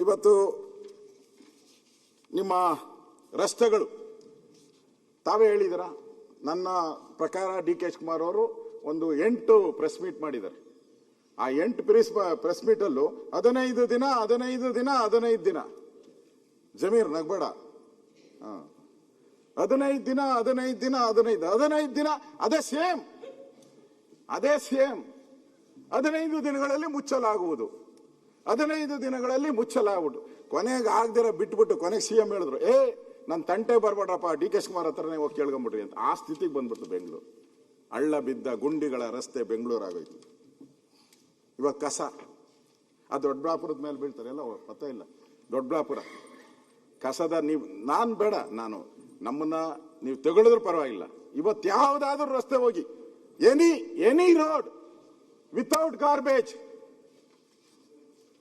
ಇವತ್ತು ನಿಮ್ಮ ರಸ್ತೆಗಳು ತಾವೇ ಹೇಳಿದಿರ. ನನ್ನ ಪ್ರಕಾರ ಡಿ.ಕೆ. ಶಿವಕುಮಾರ್ ಅವರು ಒಂದು 8 ಪ್ರೆಸ್ ಮೀಟ್ ಮಾಡಿದ್ದಾರೆ. ಆ 8 ಪ್ರೆಸ್ ಮೀಟಲ್ಲೂ 15 ದಿನ ಜಮೀರ್ ನಗ್ಬೇಡ, 15 ದಿನ ಅದೇ ಸೇಮ್ 15 ದಿನಗಳಲ್ಲಿ ಮುಚ್ಚಲಾಗುವುದು. 15 ದಿನಗಳಲ್ಲಿ ಮುಚ್ಚಲಾಗುವುದು. ಕೊನೆಗೆ ಆಗದಿರ ಬಿಟ್ಬಿಟ್ಟು ಕೊನೆಗೆ CM ಹೇಳಿದ್ರು, ನನ್ನ ತಂಟೆ ಬರ್ಬೇಡ್ರಪ್ಪ, ಡಿ.ಕೆ. ಶಿವಕುಮಾರ್ ಹತ್ರನೇ ಹೋಗಿ ಕೇಳ್ಕೊಂಬಿಡ್ರಿ ಅಂತ. ಆ ಸ್ಥಿತಿಗೆ ಬಂದ್ಬಿಟ್ಟು ಬೆಂಗಳೂರು ಹಳ್ಳ ಬಿದ್ದ ಗುಂಡಿಗಳ ರಸ್ತೆ ಬೆಂಗಳೂರು ಆಗೋಯ್ತು. ಇವಾಗ ಕಸ ಆ ದೊಡ್ಡಬಳ್ಳಾಪುರದ ಮೇಲೆ ಬೀಳ್ತಾರೆ, ಎಲ್ಲ ಪತ್ತ ಇಲ್ಲ. ದೊಡ್ಡಬಳ್ಳಾಪುರ ಕಸದ ನಾನು ಬೇಡ, ನಮ್ಮನ್ನ ನೀವು ತೆಗಳಿದ್ರು ಪರವಾಗಿಲ್ಲ. ಇವತ್ತು ಯಾವುದಾದ್ರೂ ರಸ್ತೆ ಹೋಗಿ, ಎನಿ ರೋಡ್ ವಿತೌಟ್ ಗಾರ್ಬೇಜ್,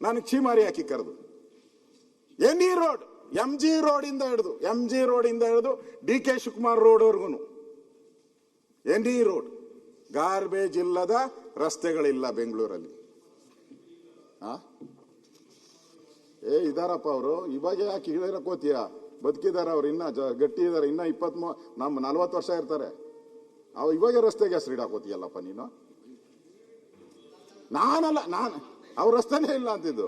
ನನಗೆ ಚೀಮಾರಿ ಹಾಕಿ ಕರೆದು ಎನಿ ರೋಡ್, MG ರೋಡ್ ಇಂದ ಹಿಡಿದು ಡಿ.ಕೆ. ಶಿವಕುಮಾರ್ ರೋಡ್ವರೆಗೂ ಎನಿ ರೋಡ್ ಗಾರ್ಬೇಜ್ ಇಲ್ಲದ ರಸ್ತೆಗಳಿಲ್ಲ ಬೆಂಗಳೂರಲ್ಲಿ. ಇದಾರಪ್ಪ ಅವರು, ಇವಾಗ ಯಾಕೆ ಇಳಿರಕೋತೀಯ? ಬದುಕಿದಾರ ಅವ್ರು, ಇನ್ನ ಗಟ್ಟಿ ಇದಾರೆ, ಇನ್ನ 40 ವರ್ಷ ಇರ್ತಾರೆ. ಇವಾಗ ರಸ್ತೆಗೆ ಹೆಸರು ಇಡಾಕೋತೀಯಲ್ಲಪ್ಪ ನೀನು. ನಾನು ಅವ್ರ ರಸ್ತೆನೇ ಇಲ್ಲ ಅಂತಿದ್ದು.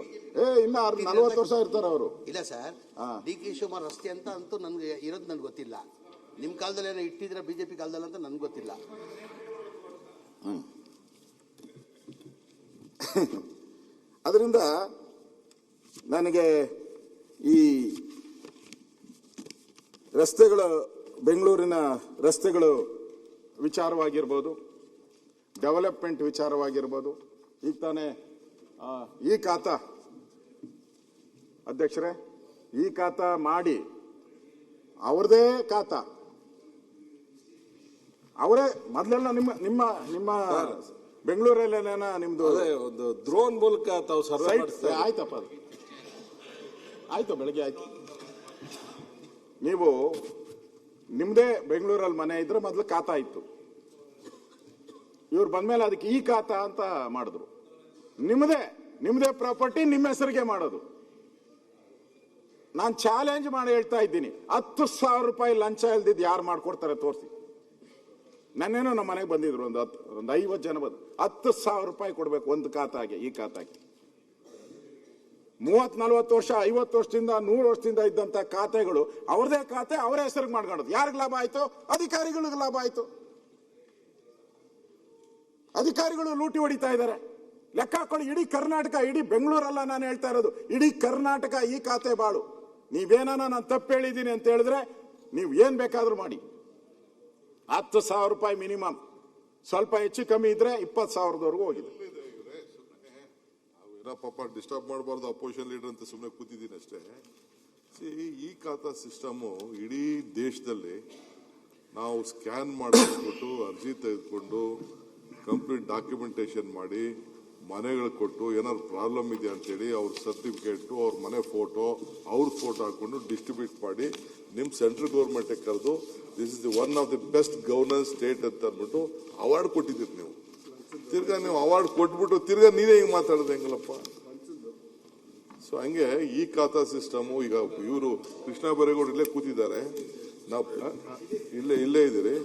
ಇನ್ನ 40 ವರ್ಷ ಇರ್ತಾರೆ ಅವರು. ಇಲ್ಲ ಸರ್, ಡಿ.ಕೆ. ಶಿವಕುಮಾರ್ ರಸ್ತೆ ಅಂತ ಅಂತೂ ನನ್ಗೆ ಇರೋದು ನನ್ಗೆ ಗೊತ್ತಿಲ್ಲ. ನಿಮ್ ಕಾಲದಲ್ಲಿ ಏನೋ ಇಟ್ಟಿದ್ರೆ ಬಿಜೆಪಿ ಕಾಲದಲ್ಲಿ ಅಂತ ನನ್ಗೆ ಗೊತ್ತಿಲ್ಲ. ಅದರಿಂದ ನನಗೆ ಈ ರಸ್ತೆಗಳು, ಬೆಂಗಳೂರಿನ ರಸ್ತೆಗಳು ವಿಚಾರವಾಗಿರ್ಬೋದು, ಡೆವಲಪ್ಮೆಂಟ್ ವಿಚಾರವಾಗಿರ್ಬೋದು, ಈಗ ತಾನೇ ಈ ಖಾತಾ ಅಧ್ಯಕ್ಷರೇ, ಈ ಖಾತಾ ಮಾಡಿ ಅವ್ರದೇ ಖಾತಾ, ಅವರೇ ಮೊದಲೆಲ್ಲ ನಿಮ್ಮ ಬೆಂಗಳೂರಲ್ಲೇನ ನಿಮ್ದು ಒಂದು ಡ್ರೋನ್ ಮೂಲಕ ತಾವು ಸರ್ವೆ ಆಯ್ತಪ್ಪ, ಅದು ಆಯ್ತು, ಬೆಳಗ್ಗೆ ಆಯ್ತು. ನೀವು ನಿಮ್ದೇ ಬೆಂಗಳೂರಲ್ಲಿ ಮನೆ ಇದ್ರೆ ಮೊದಲು ಖಾತಾ ಇತ್ತು. ಇವ್ರು ಬಂದ್ಮೇಲೆ ಅದಕ್ಕೆ ಈ ಖಾತಾ ಅಂತ ಮಾಡಿದ್ರು. ನಿಮ್ಮದೇ ಪ್ರಾಪರ್ಟಿ ನಿಮ್ಮ ಹೆಸರಿಗೆ ಮಾಡೋದು. ನಾನು ಚಾಲೆಂಜ್ ಮಾಡಿ ಹೇಳ್ತಾ ಇದ್ದೀನಿ, 10,000 ರೂಪಾಯಿ ಲಂಚ ಇಲ್ದಿದ್ದು ಯಾರು ಮಾಡ್ಕೊಡ್ತಾರೆ ತೋರಿಸಿ. ನನ್ನೇನೋ ನಮ್ಮ ಮನೆಗೆ ಬಂದಿದ್ರು, ಒಂದು 50 ಜನ ಬಂದು 10,000 ರೂಪಾಯಿ ಕೊಡ್ಬೇಕು ಒಂದು ಖಾತಾಗೆ. ಈ ಖಾತಾಗೆ 30-40 ವರ್ಷ 50 ವರ್ಷದಿಂದ 100 ವರ್ಷದಿಂದ ಇದ್ದಂತ ಖಾತೆಗಳು ಅವ್ರದೇ ಖಾತೆ, ಅವರೇ ಹೆಸರಿಗೆ ಮಾಡ್ಕೊಳ್ಳೋದು. ಯಾರಿಗೆ ಲಾಭ ಆಯ್ತು? ಅಧಿಕಾರಿಗಳಿಗೆ ಲಾಭ ಆಯ್ತು. ಅಧಿಕಾರಿಗಳು ಲೂಟಿ ಹೊಡಿತಾ ಇದ್ದಾರೆ. ಲೆಕ್ಕ ಹಾಕೊಳ್ಳಿ, ಇಡೀ ಕರ್ನಾಟಕ, ಇಡೀ ಬೆಂಗಳೂರಲ್ಲ ನಾನು ಹೇಳ್ತಾ ಇರೋದು, ಇಡೀ ಕರ್ನಾಟಕ ಈ ಖಾತೆ ಬಾಳು. ನೀವೇನಾನ ನಾನು ತಪ್ಪು ಹೇಳಿದ್ದೀನಿ ಅಂತ ಹೇಳಿದ್ರೆ ನೀವು ಏನ್ ಬೇಕಾದ್ರೂ ಮಾಡಿ. 10,000 ರೂಪಾಯಿ ಮಿನಿಮಮ್, ಸ್ವಲ್ಪ ಹೆಚ್ಚು ಕಮ್ಮಿ ಇದ್ರೆ 20,000ದವರೆಗೂ ಹೋಗಿದೆ. ಪಾಪ ಡಿಸ್ಟರ್ಬ್ ಮಾಡಬಾರ್ದು, ಅಪೋಸಿಷನ್ ಲೀಡರ್ ಅಂತ ಸುಮ್ಮನೆ ಕೂತಿದ್ದೀನಿ ಅಷ್ಟೇ. ಈ ಖಾತಾ ಸಿಸ್ಟಮು ಇಡೀ ದೇಶದಲ್ಲಿ ನಾವು ಸ್ಕ್ಯಾನ್ ಮಾಡಿಸ್ಬಿಟ್ಟು ಅರ್ಜಿ ತೆಗೆದುಕೊಂಡು ಕಂಪ್ಲೀಟ್ ಡಾಕ್ಯುಮೆಂಟೇಶನ್ ಮಾಡಿ ಮನೆಗಳು ಕೊಟ್ಟು ಏನಾದ್ರು ಪ್ರಾಬ್ಲಮ್ ಇದೆ ಅಂತೇಳಿ ಅವ್ರ ಸರ್ಟಿಫಿಕೇಟು, ಅವ್ರ ಮನೆ ಫೋಟೋ, ಅವ್ರ ಫೋಟೋ ಹಾಕೊಂಡು ಡಿಸ್ಟ್ರಿಬ್ಯೂಟ್ ಮಾಡಿ ನಿಮ್ಮ ಸೆಂಟ್ರಲ್ ಗೌರ್ಮೆಂಟ್ಗೆ ಕರೆದು this is one of the best governance state ಅಂತ ಅಂದ್ಬಿಟ್ಟು ಅವಾರ್ಡ್ ಕೊಟ್ಟಿದ್ದೀರಿ ನೀವು. ತಿರ್ಗಾ ನೀವು ಅವಾರ್ಡ್ ಕೊಟ್ಬಿಟ್ಟು ತಿರ್ಗಾ ನೀವೇ ಹಿಂಗೆ ಮಾತಾಡೋದು ಹೆಂಗಲ್ಲಪ್ಪ? ಸೊ ಹಂಗೆ ಈ ಖಾತಾ ಸಿಸ್ಟಮು, ಈಗ ಇವರು ಕೃಷ್ಣ ಬೈರೇಗೌಡ ಇಲ್ಲೇ ಕೂತಿದ್ದಾರೆ, ನಾವು ಇಲ್ಲೇ ಇದ್ದೀರಿ.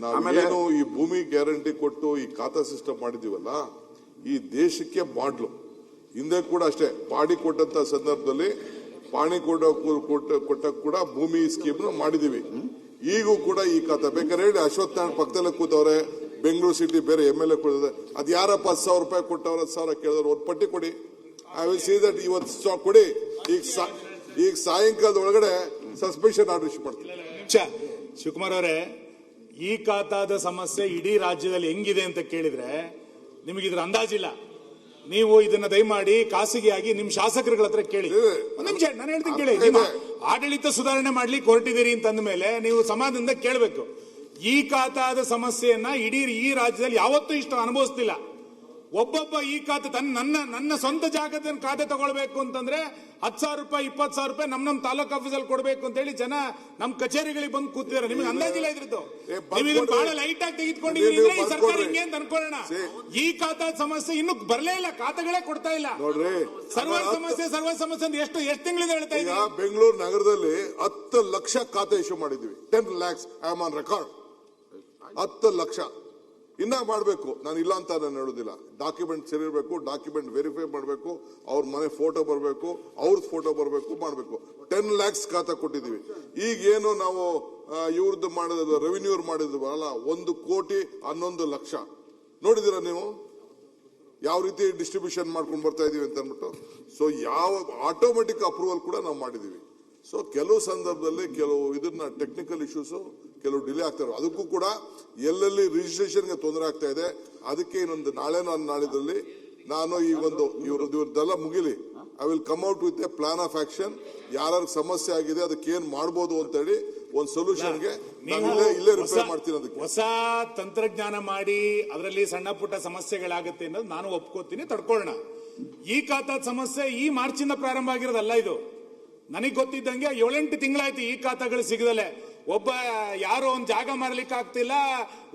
ನಾವೇನು ಈ ಭೂಮಿ ಗ್ಯಾರಂಟಿ ಕೊಟ್ಟು ಈ ಖಾತಾ ಸಿಸ್ಟಮ್ ಮಾಡಿದೀವಲ್ಲ, ಈ ದೇಶಕ್ಕೆ ಮಾಡ್ಲು. ಹಿಂದೆ ಕೂಡ ಅಷ್ಟೇ, ಪಾಣಿ ಕೊಟ್ಟಂತ ಸಂದರ್ಭದಲ್ಲಿ ಪಾಣಿ ಕೊಟ್ಟ ಕೂಡ ಭೂಮಿ ಸ್ಕೀಮ್ ಮಾಡಿದೀವಿ. ಈಗೂ ಕೂಡ ಈ ಖಾತಾ ಬೇಕಾದ್ರೆ ಹೇಳಿ, ಅಶ್ವತ್ಥ ಪಕ್ಕದಲ್ಲೇ ಕೂತವ್ರೆ, ಬೆಂಗಳೂರು ಸಿಟಿ ಬೇರೆ MLA ಕೊಡಿದ್ರೆ ಅದು ಯಾರಪ್ಪ 10,000 ರೂಪಾಯಿ ಕೊಟ್ಟವ್ರ 10,000 ಕೇಳಿದ್ರು, ಒಂದು ಪಟ್ಟಿ ಕೊಡಿ. ಐ ವಿಲ್ ಸಿ ದಟ್ ಇವತ್ತು ಕೊಡಿ. ಈಗ ಸಾಯಂಕಾಲದ ಒಳಗಡೆ ಸಸ್ಪೆನ್ಷನ್ ಆರ್ಡರ್ ಇಶ್ಯೂ ಮಾಡ್ತೀನಿ. ಶಿವಕುಮಾರ್ ಅವರೇ, ಈ ಖಾತಾದ ಸಮಸ್ಯೆ ಇಡೀ ರಾಜ್ಯದಲ್ಲಿ ಹೆಂಗಿದೆ ಅಂತ ಕೇಳಿದ್ರೆ ನಿಮಗೆ ಇದ್ರ ಅಂದಾಜಿಲ್ಲ. ನೀವು ಇದನ್ನ ದಯಮಾಡಿ ಖಾಸಗಿಯಾಗಿ ನಿಮ್ ಶಾಸಕರುಗಳ ಹತ್ರ ಕೇಳಿ. ಒಂದ್ ನಿಮಿಷ ನಾನು ಹೇಳ್ತೀನಿ ಕೇಳಿ. ನಿಮ್ಮ ಆಡಳಿತ ಸುಧಾರಣೆ ಮಾಡ್ಲಿಕ್ಕೆ ಹೊರಟಿದ್ದೀರಿ ಅಂತಂದ ಮೇಲೆ ನೀವು ಸಮಾಧಾನದಿಂದ ಕೇಳಬೇಕು. ಈ ಖಾತಾದ ಸಮಸ್ಯೆಯನ್ನ ಈ ರಾಜ್ಯದಲ್ಲಿ ಯಾವತ್ತೂ ಇಷ್ಟು ಅನುಭವಿಸ್ತಿಲ್ಲ. ಒಬ್ಬೊಬ್ಬ ಈ ಖಾತೆ ನನ್ನ ಸ್ವಂತ ಜಾಗದ ಖಾತೆ ತಗೊಳ್ಬೇಕು ಅಂತಂದ್ರೆ 10,000 ರೂಪಾಯಿ 20,000 ರೂಪಾಯಿ ನಮ್ ತಾಲೂಕ್ ಆಫೀಸಲ್ಲಿ ಕೊಡ್ಬೇಕು ಅಂತ ಹೇಳಿ ಜನ ನಮ್ ಕಚೇರಿಗಳಿಗೆ ಬಂದು ಕೂತಿದ್ದಾರೆ. ನಿಮ್ಗೆ ಅಂದಾಜಿಲ್ಲ ಇದ್ರದ್ದು. ನೀವು ಇದನ್ನ ಬಹಳ ಲೈಟ್ ಆಗಿ ತೆಗೆದುಕೊಂಡಿದ್ರೆ ಈ ಸರ್ಕಾರ ಹಿಂಗೆ ಅಂತ ಅನ್ಕೊಳ್ಳೋಣ. ಈ ಖಾತಾ ಸಮಸ್ಯೆ ಇನ್ನು ಬರ್ಲೇ ಇಲ್ಲ, ಖಾತೆಗಳೇ ಕೊಡ್ತಾ ಇಲ್ಲ. ನೋಡ್ರಿ, ಸರ್ವರ್ ಸಮಸ್ಯೆ ಅಂತ ಎಷ್ಟು ತಿಂಗಳಿಂದ ಹೇಳ್ತಾ ಈಗ ಇದ್ದೀವಿ. ಬೆಂಗಳೂರು ನಗರದಲ್ಲಿ 10 ಲಕ್ಷ ಖಾತೆ ಇಶ್ಯೂ ಮಾಡಿದ್ವಿ. 10 lakhs I am on record. 10 lakh ಇನ್ನ ಮಾಡಬೇಕು. ನಾನು ಇಲ್ಲ ಅಂತ ನಾನು ಹೇಳೋದಿಲ್ಲ. ಡಾಕ್ಯುಮೆಂಟ್ ಸರಿ ಇರಬೇಕು, ಡಾಕ್ಯುಮೆಂಟ್ ವೆರಿಫೈ ಮಾಡಬೇಕು, ಅವ್ರ ಮನೆ ಫೋಟೋ ಬರಬೇಕು, ಅವ್ರದ್ದು ಫೋಟೋ ಬರಬೇಕು, ಮಾಡಬೇಕು. 10 lakhs ಖಾತೆ ಕೊಟ್ಟಿದ್ದೀವಿ. ಈಗ ಏನು ನಾವು ಇವ್ರದ್ದು ಮಾಡಿದ್ರು, ರೆವಿನ್ಯೂ ಮಾಡಿದ್ವಿ ಅಲ್ಲ, 1,11,00,000 ನೋಡಿದಿರ ನೀವು ಯಾವ ರೀತಿ ಡಿಸ್ಟ್ರಿಬ್ಯೂಷನ್ ಮಾಡ್ಕೊಂಡು ಬರ್ತಾ ಇದೀವಿ ಅಂತ ಅಂದ್ಬಿಟ್ಟು. ಸೊ ಯಾವ ಆಟೋಮೆಟಿಕ್ ಅಪ್ರೂವಲ್ ಕೂಡ ನಾವು ಮಾಡಿದೀವಿ. ಸೊ ಕೆಲವು ಸಂದರ್ಭದಲ್ಲಿ ಕೆಲವು ಇದನ್ನ ಟೆಕ್ನಿಕಲ್ ಇಶ್ಯೂಸ್ ಕೆಲವು ಡಿಲೇ ಆಗ್ತಾರೆ. ಅದಕ್ಕೂ ಕೂಡ ಎಲ್ಲೆಲ್ಲಿ ರಿಜಿಸ್ಟ್ರೇಷನ್ಗೆ ತೊಂದರೆ ಆಗ್ತಾ ಇದೆ, ಅದಕ್ಕೆ ಇನ್ನೊಂದು ನಾಳಿದ್ರಲ್ಲಿ ನಾನು ಈ ಒಂದು ಇವ್ರದ್ದೆಲ್ಲ ಮುಗಿಲಿ, I will come out with a plan of action. ಯಾರು ಸಮಸ್ಯೆ ಆಗಿದೆ ಅದಕ್ಕೆ ಏನ್ ಮಾಡ್ಬೋದು ಅಂತ ಹೇಳಿ ಒಂದು ಸೊಲ್ಯೂಷನ್ಗೆ ಇಲ್ಲೇ ರಿಪೇರ್ ಮಾಡ್ತೀನಿ. ಅದಕ್ಕೆ ಹೊಸ ತಂತ್ರಜ್ಞಾನ ಮಾಡಿ ಅದರಲ್ಲಿ ಸಣ್ಣ ಪುಟ್ಟ ಸಮಸ್ಯೆಗಳಾಗುತ್ತೆ ಅನ್ನೋದು ನಾನು ಒಪ್ಕೋತೀನಿ, ತಡ್ಕೊಳ್ಳೋಣ. ಈ ಖಾತಾ ಸಮಸ್ಯೆ ಈ ಮಾರ್ಚಿಂದ ಪ್ರಾರಂಭ ಆಗಿರೋದಲ್ಲ. ಇದು ನನಗೆ ಗೊತ್ತಿದ್ದಂಗೆ 7-8 ತಿಂಗಳಾಯ್ತು ಈ ಖಾತಾಗಳು ಸಿಗದಲೆ. ಒಬ್ಬ ಯಾರೋ ಒಂದು ಜಾಗ ಮಾರ್ಲಿಕ್ಕೆ ಆಗ್ತಿಲ್ಲ,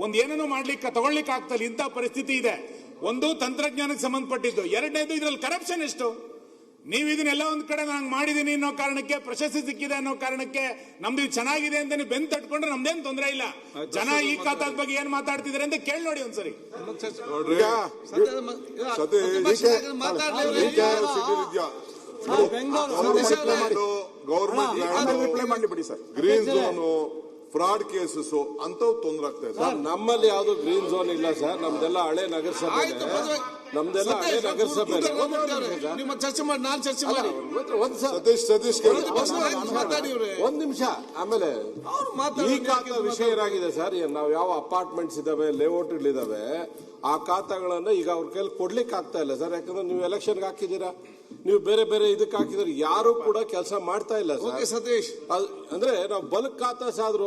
ಒಂದ್ ಏನೇನೋ ತಗೊಳ್ಲಿಕ್ಕೆ ಆಗ್ತಿಲ್ಲ. ಇಂಥ ಪರಿಸ್ಥಿತಿ ಇದೆ. ಒಂದು ತಂತ್ರಜ್ಞಾನಕ್ಕೆ ಸಂಬಂಧಪಟ್ಟಿದ್ದು, ಎರಡನೇದು ಇದ್ರಲ್ಲಿ ಕರಪ್ಷನ್ ಎಷ್ಟು. ನೀವು ಇದನ್ನೆಲ್ಲ ಒಂದ್ ಕಡೆ ನಾನು ಮಾಡಿದೀನಿ ಅನ್ನೋ ಕಾರಣಕ್ಕೆ, ಪ್ರಶಸ್ತಿ ಸಿಕ್ಕಿದೆ ಅನ್ನೋ ಕಾರಣಕ್ಕೆ, ನಮ್ದು ಚೆನ್ನಾಗಿದೆ ಅಂತ ನೀವು ಬೆನ್ ತಟ್ಕೊಂಡ್ರೆ ನಮ್ದೇನು ತೊಂದರೆ ಇಲ್ಲ. ಜನ ಈ ಖಾತಾದ ಬಗ್ಗೆ ಏನ್ ಮಾತಾಡ್ತಿದಾರೆ ಅಂತ ಕೇಳಿ ನೋಡಿ ಒಂದ್ಸರಿ. Government green zone fraud cases ಅಂತವ್ ತೊಂದರೆ ಆಗ್ತಾ ಇದೆ. ನಮ್ಮಲ್ಲಿ ಯಾವ್ದು ಗ್ರೀನ್ ಝೋನ್ ಇಲ್ಲ ಸರ್. ನಮ್ದೆಲ್ಲ ಹಳೆ ನಗರಸಭೆ, ನಮ್ದೆಲ್ಲ ಹಳೆ ನಗರಸಭೆ. ಚರ್ಚೆ ಮಾಡಿ, ನಾನು ಚರ್ಚೆ ಮಾಡಿ. ಸತೀಶ್ ಒಂದ್ ನಿಮಿಷ. ಆಮೇಲೆ ಈ ಖಾತಾ ವಿಷಯ ಏನಾಗಿದೆ ಸರ್, ನಾವ್ ಯಾವ ಅಪಾರ್ಟ್ಮೆಂಟ್ಸ್ ಇದಾವೆ, ಲೇಔಟ್ಗಳಿದಾವೆ, ಆ ಖಾತಾಗಳನ್ನ ಈಗ ಅವ್ರ ಕೈಲಿ ಕೊಡ್ಲಿಕ್ಕೆ ಆಗ್ತಾ ಇಲ್ಲ ಸರ್. ಯಾಕಂದ್ರೆ ನೀವು ಎಲೆಕ್ಷನ್ಗೆ ಹಾಕಿದೀರಾ, ನೀವು ಬೇರೆ ಬೇರೆ ಇದಕ್ಕೆ ಹಾಕಿದ್ರೆ ಯಾರು ಕೂಡ ಕೆಲಸ ಮಾಡ್ತಾ ಇಲ್ಲ ಸರ್. ಸತೀಶ್, ಅಂದ್ರೆ ನಾವು ಬಲ್ಕ್ ಖಾತಾಸ್ ಆದ್ರೂ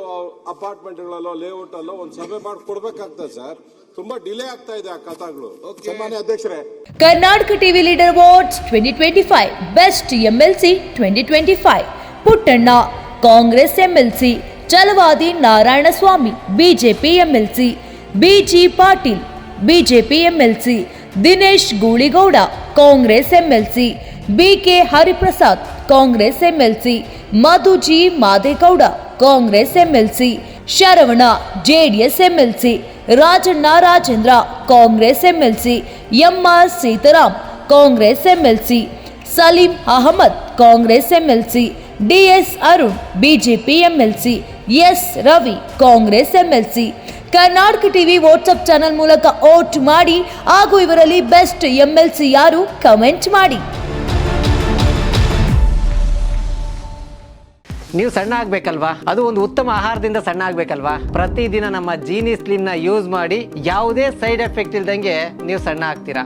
ಅಪಾರ್ಟ್ಮೆಂಟ್ಗಳಲ್ಲೋ ಲೇಔಟ್ ಅಲ್ಲೋ ಒಂದ್ ಸಭೆ ಮಾಡಿ ಕೊಡ್ಬೇಕಾಗ್ತದೆ ಸರ್. ತುಂಬಾ ಡಿಲೇ ಆಗ್ತಾ ಇದೆ ಆ ಖಾತಾಗಳು. ಸನ್ಮಾನ್ಯ ಅಧ್ಯಕ್ಷರೇ, Karnataka TV leader awards 2025 best MLC 2025 Puttanna Congress MLC, Chalavadi Narayanaswamy BJP MLC, B G Patil BJP MLC, Dinesh Gooligowda Congress MLC, B K Hariprasad Congress MLC, Madhu G Madegowda Congress MLC, Sharavana JDS MLC, Rajanna Rajendra Congress MLC, M R Seetharam Congress MLC, Saleem Ahmed Congress MLC, D S Arun BJP MLC, S Ravi Congress MLC. Karnataka TV WhatsApp channel ಮೂಲಕ vote ಮಾಡಿ ಹಾಗೂ ಇವರಲ್ಲಿ best MLC ಯಾರು comment ಮಾಡಿ. ನೀವು ಸಣ್ಣ ಆಗ್ಬೇಕಲ್ವಾ? ಅದು ಒಂದು ಉತ್ತಮ ಆಹಾರದಿಂದ ಸಣ್ಣ ಆಗ್ಬೇಕಲ್ವಾ? ಪ್ರತಿದಿನ ನಮ್ಮ ಜೀನಿ ಸ್ಲಿಮ್ನ ಯೂಸ್ ಮಾಡಿ ಯಾವುದೇ ಸೈಡ್ ಎಫೆಕ್ಟ್ ಇಲ್ದಂಗೆ ನೀವು ಸಣ್ಣ ಆಗ್ತೀರಾ.